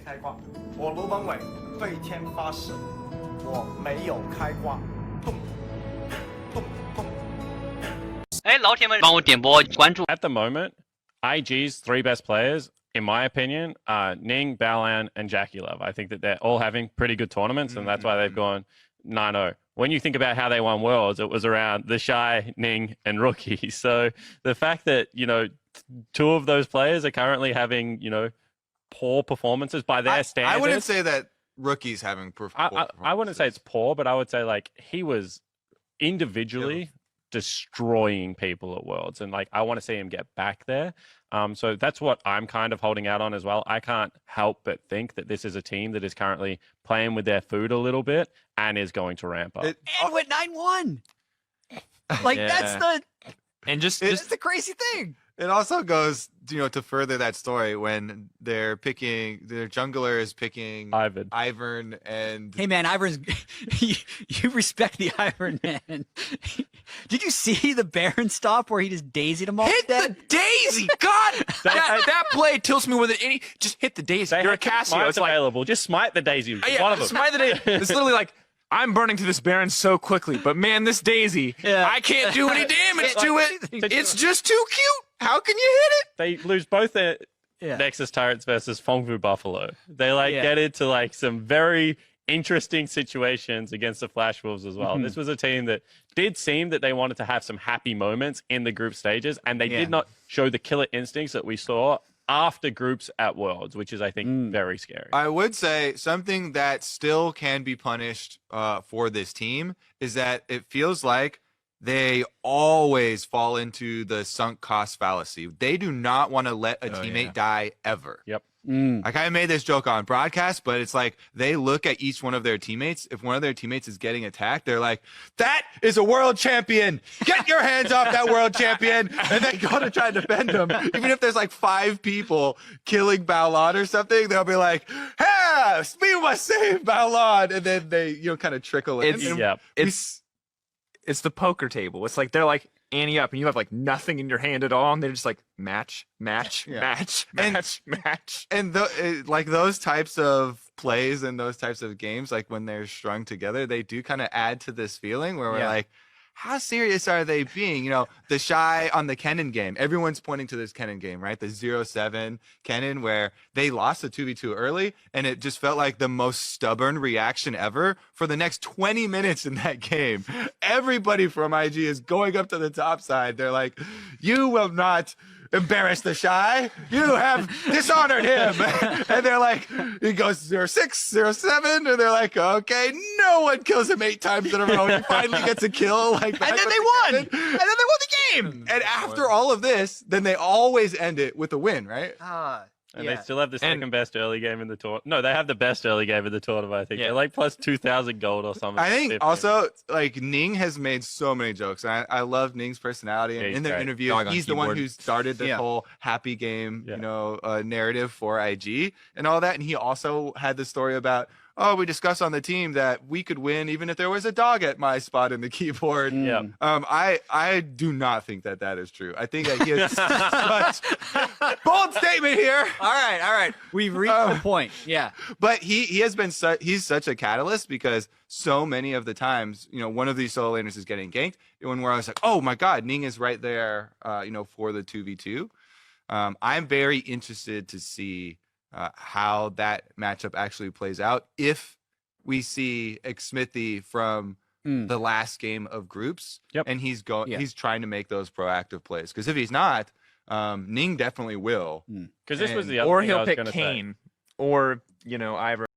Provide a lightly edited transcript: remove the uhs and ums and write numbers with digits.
开挂。我卢本伟对天发誓，我没有开挂。砰砰砰！哎，老铁们，帮我点播关注。 At the moment, IG's three best players, in my opinion, are Ning, Baolan, and Jackie Love. I think that they're all having pretty good tournaments, and that's why they've gone 9-0. When you think about how they won Worlds, it was around TheShy, Ning, and Rookie. So the fact that, you know, two of those players are currently having, you know, poor performances by their standards. I wouldn't say that Rookie's having poor performances. I wouldn't say it's poor, but I would say, like, he was individually destroying people at Worlds, and like I want to see him get back there. So that's what I'm kind of holding out on as well. I can't help but think that this is a team that is currently playing with their food a little bit and is going to ramp up. And went 9-1. Like that's the it's the crazy thing. It also goes, you know, to further that story when they're picking, their jungler is picking Ivern and... Hey, man, Ivern's... you respect the Ivern, man. Did you see the Baron stop where he just daisied him all? Hit the daisy! God! that play tilts me with it. Just hit the daisy. You're a Cassio. It's available. Just smite the daisy. Yeah, one of them. Smite the daisy. It's literally like, I'm burning to this Baron so quickly, but man, this daisy, I can't do any damage to it. It's just too cute. How can you hit it? They lose both their Nexus turrets versus Fengfu Buffalo. They get into like some very interesting situations against the Flash Wolves as well. This was a team that did seem that they wanted to have some happy moments in the group stages, and they did not show the killer instincts that we saw after groups at Worlds, which is, I think, very scary. I would say something that still can be punished for this team is that it feels like they always fall into the sunk cost fallacy. They do not want to let a teammate die ever. Yep. I kind of made this joke on broadcast, but it's like they look at each one of their teammates. If one of their teammates is getting attacked, they're like, that is a world champion. Get your hands off that world champion. And they go to try to defend them. Even if there's like 5 people killing Baolan or something, they'll be like, hey, we must save Baolan. And then they, you know, kind of trickle in. It's the poker table. It's like they're like ante up and you have like nothing in your hand at all, and they're just like match. And like those types of plays and those types of games, like when they're strung together, they do kind of add to this feeling where we're like, how serious are they being? You know, TheShy on the Kennen game, everyone's pointing to this Kennen game, right? The 0-7 Kennen where they lost the 2v2 early, and it just felt like the most stubborn reaction ever for the next 20 minutes in that game. Everybody from IG is going up to the top side. They're like, you will not embarrass TheShy. You have dishonored him. And they're like, he goes 0-6, 0-7, and they're like, okay, no one kills him 8 times in a row. He finally gets a kill like that. And then they won. And then they won the game. And after all of this, then they always end it with a win, right? And they still have the second best early game in the tournament. No, they have the best early game in the tournament, I think. They're like plus 2,000 gold or something. I think also, like, Ning has made so many jokes. I love Ning's personality. And in their interview, he's the one who started this whole happy game, you know, narrative for IG and all that. And he also had the story about, oh, we discussed on the team that we could win even if there was a dog at my spot in the keyboard. I do not think that that is true. I think that he has such bold statement here. All right. We've reached the point. Yeah. But he has been he's such a catalyst because so many of the times, you know, one of these solo laners is getting ganked. When we're always like, oh my God, Ning is right there, you know, for the 2v2. I'm very interested to see how that matchup actually plays out if we see Xmithy from the last game of groups and he's trying to make those proactive plays, because if he's not, Ning definitely will, because this was the other or thing he'll I was pick gonna Kane say. or, you know, Ivor.